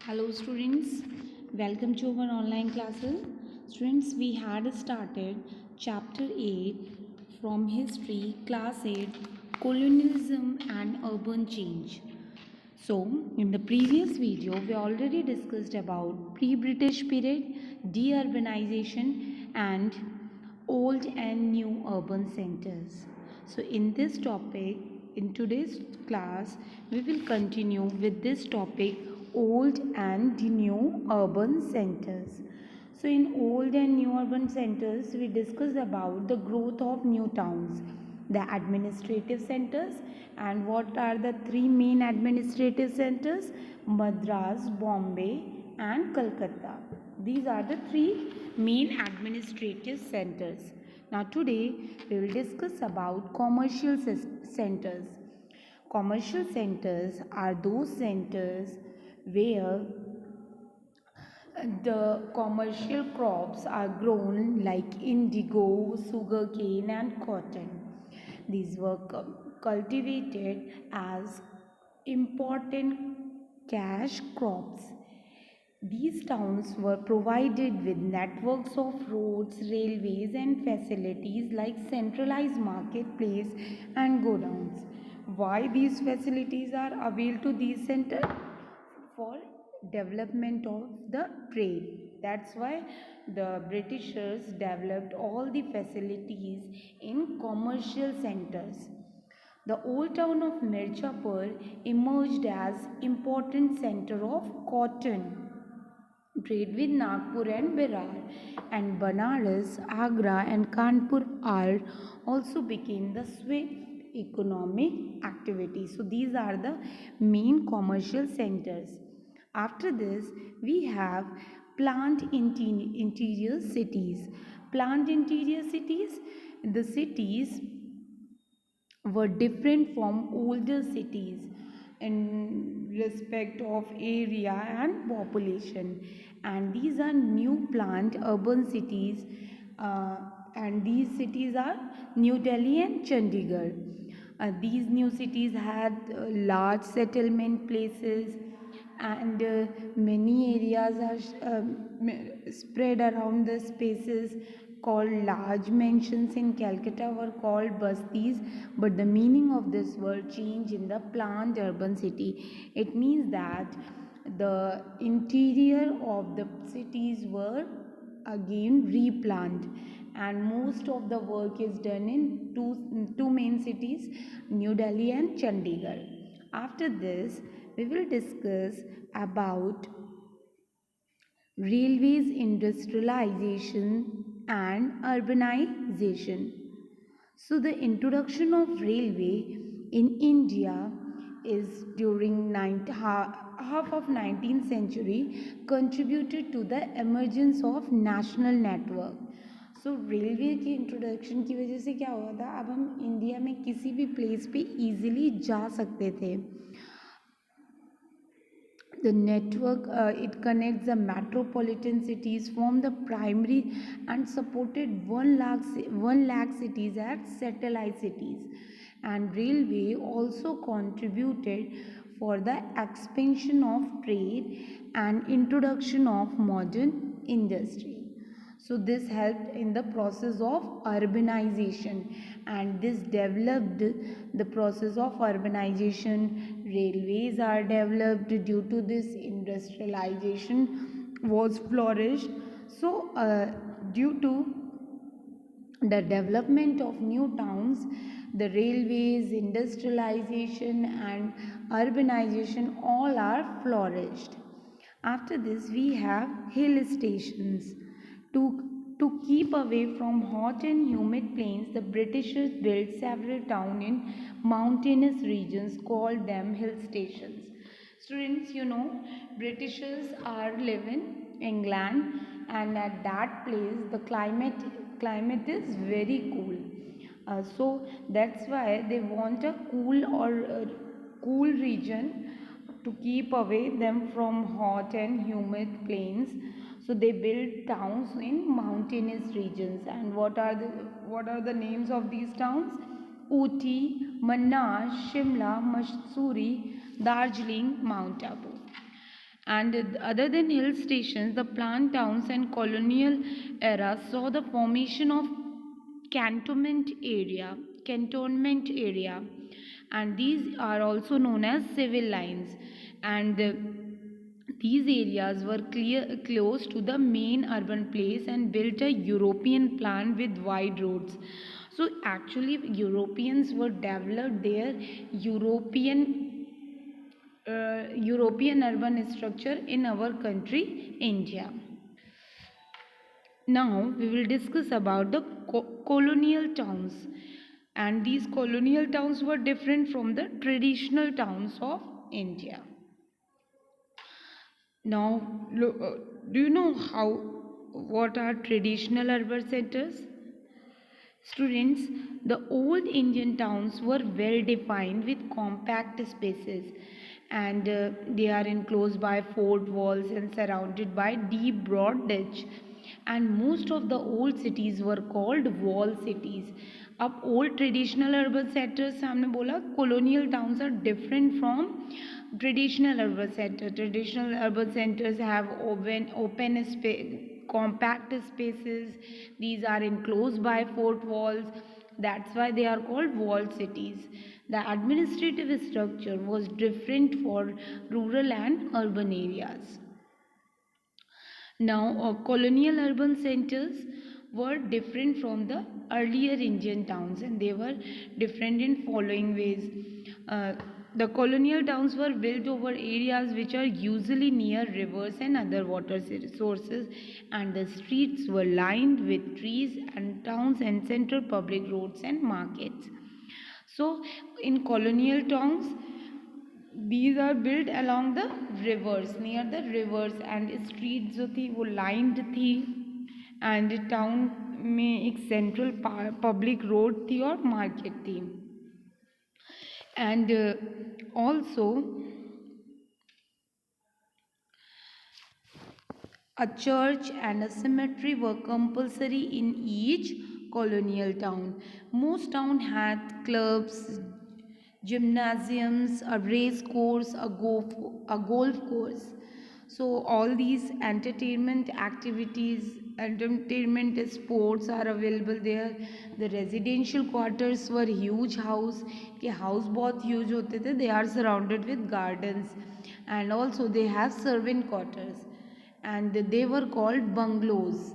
Hello students, welcome to our online classes. Students, we had started chapter 8 from history, class 8, colonialism and urban change. So, in the previous video, we already discussed about pre-British period, deurbanization and old and new urban centers. So, in this topic, in today's class, we will continue with this topic, old and new urban centers. So, in old and new urban centers, we discussed about the growth of new towns, the administrative centers, and what are the three main administrative centers: Madras, Bombay, and Calcutta. These are the three main administrative centers. Now, today we will discuss about commercial centers. Commercial centers are those centers where the commercial crops are grown like indigo, sugarcane, and cotton. These were cultivated as important cash crops. These towns were provided with networks of roads, railways, and facilities like centralized marketplace and godowns. Why these facilities are availed to these centers? For development of the trade. That's why the Britishers developed all the facilities in commercial centers. The old town of Mirzapur emerged as important center of cotton trade with Nagpur and Berar, and Banaras, Agra, and Kanpur are also became the swift economic activity. So these are the main commercial centers. After this, we have plant interior cities. Plant interior cities, the cities were different from older cities in respect of area and population, and these are new planned urban cities, and these cities are New Delhi and Chandigarh. These new cities had large settlement places, and many areas are spread around the spaces called large mansions in Calcutta were called bastis, but the meaning of this word changed in the planned urban city. It means that the interior of the cities were again replanted, and most of the work is done in two main cities, New Delhi and Chandigarh. After this, we will discuss about railways industrialization and urbanization. So the introduction of railway in India is during half of 19th century contributed to the emergence of national network. So railway की introduction की वजह से क्या हुआ था, अब हम India में किसी भी प्लेस पे इजीली जा सकते थे. The network, it connects the metropolitan cities from the primary and supported 1 lakh cities as satellite cities, and railway also contributed for the expansion of trade and introduction of modern industry. So this helped in the process of urbanization, and this developed the process of urbanization. Railways are developed due to this industrialization was flourished. So due to the development of new towns, the railways, industrialization and urbanization all are flourished. After this, we have hill stations. To keep away from hot and humid plains, the Britishers built several towns in mountainous regions, called them hill stations. Students, Britishers are live in England, and at that place the climate is very cool. So that's why they want a cool region to keep away them from hot and humid plains. So they build towns in mountainous regions. And what are the names of these towns? Ooty, Mannar, Shimla, Mussoorie, Darjeeling, Mount Abu. And other than hill stations, the plant towns and colonial era saw the formation of cantonment area, cantonment area, and these are also known as civil lines. And these areas were close to the main urban place and built a European plan with wide roads. So actually, Europeans were developed their European urban structure in our country, India. Now we will discuss about the colonial towns, and these colonial towns were different from the traditional towns of India. Now, do you know what are traditional urban centers? Students, the old Indian towns were well defined with compact spaces, and they are enclosed by fort walls and surrounded by deep broad ditch. And most of the old cities were called wall cities. अब old traditional urban centers से हमने बोला colonial towns are different from traditional urban centers. Traditional urban centers have open space, compact spaces. These are enclosed by fort walls. That's why they are called walled cities. The administrative structure was different for rural and urban areas. Now, colonial urban centers were different from the earlier Indian towns, and they were different in following ways. The colonial towns were built over areas which are usually near rivers and other water sources, and the streets were lined with trees and towns and central public roads and markets. So, in colonial towns, these are built along the rivers, near the rivers, and streets जो थी वो lined थी, and town में एक central public road थी और market थी. And also a church and a cemetery were compulsory in each colonial town. Most towns had clubs, gymnasiums, a race course, a golf course. So all these entertainment activities, entertainment sports are available there. The residential quarters were huge house. के house बहुत huge होते थे. They are surrounded with gardens, and also they have servant quarters, and they were called bungalows.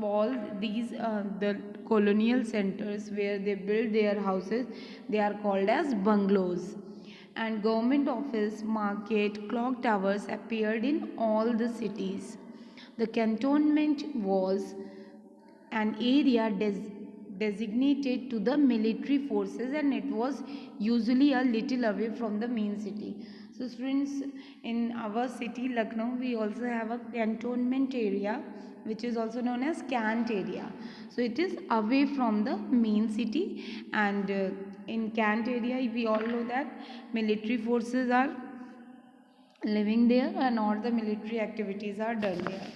All these the colonial centers where they build their houses, they are called as bungalows. And government office, market, clock towers appeared in all the cities. The cantonment was an area designated to the military forces, and it was usually a little away from the main city. So students, in our city Lucknow, we also have a cantonment area which is also known as Cant area. So it is away from the main city, and in Cant area we all know that military forces are living there and all the military activities are done there.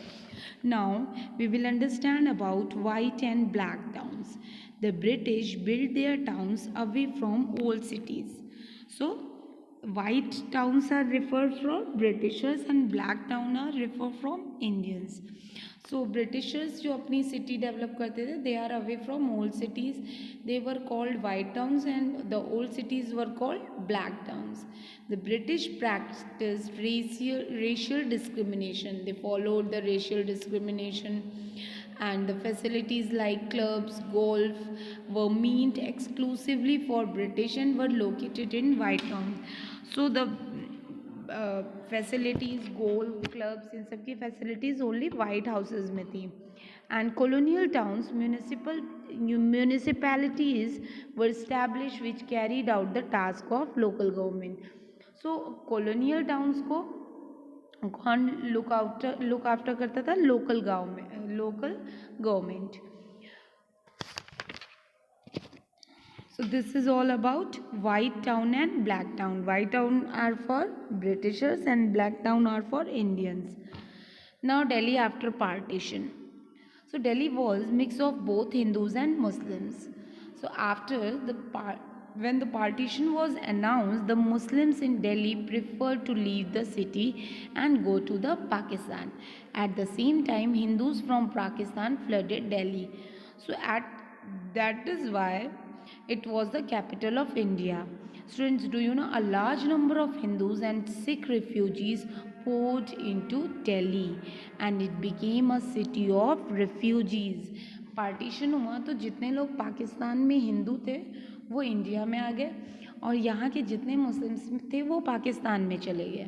Now we will understand about white and black towns. The British built their towns away from old cities. So white towns are referred from Britishers and black towns are referred from Indians. So Britishers जो अपनी city develop करते थे, they are away from old cities. They were called white towns, and the old cities were called black towns. The British practiced racial discrimination. They followed the racial discrimination, and the facilities like clubs, golf were meant exclusively for British and were located in white towns. So the facilities golf clubs in सब की facilities only white houses में थी. And colonial towns municipalities were established which carried out the task of local government. So colonial towns को कौन look after करता था? Local government. So this is all about white town and black town. White town are for Britishers and black town are for Indians. Now Delhi after partition. So Delhi was mix of both Hindus and Muslims. So after the when the partition was announced, the Muslims in Delhi preferred to leave the city and go to the Pakistan. At the same time, Hindus from Pakistan flooded Delhi. So at that is why it was the capital of India. Students, do you know a large number of Hindus and Sikh refugees poured into Delhi and it became a city of refugees. Partition हुआ तो जितने लोग पाकिस्तान में हिंदू थे वो India में आ गए और यहाँ के जितने मुस्लिम्स थे वो पाकिस्तान में चले गए।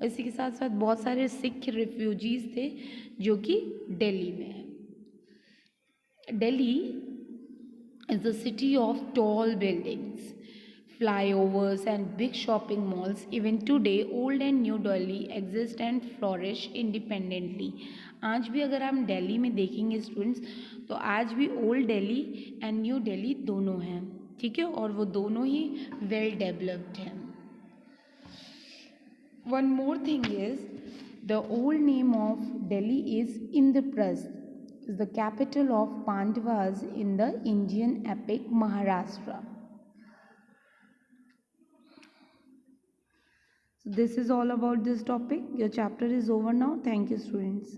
और इसी के साथ साथ बहुत सारे सिख रिफ्यूजीज़ थे जो कि दिल्ली में है। Delhi is the city of tall buildings, flyovers, and big shopping malls. Even today, old and new Delhi exist and flourish independently. आज भी अगर हम दिल्ली में देखेंगे स्टूडेंट्स तो आज भी old Delhi and new Delhi दोनों हैं, ठीक है, और वो दोनों ही वेल डेवलप्ड हैं। One more thing is the old name of Delhi is Indraprasth, is the capital of Pandavas in the Indian epic Maharashtra. So this is all about this topic. Your chapter is over now. Thank you, students.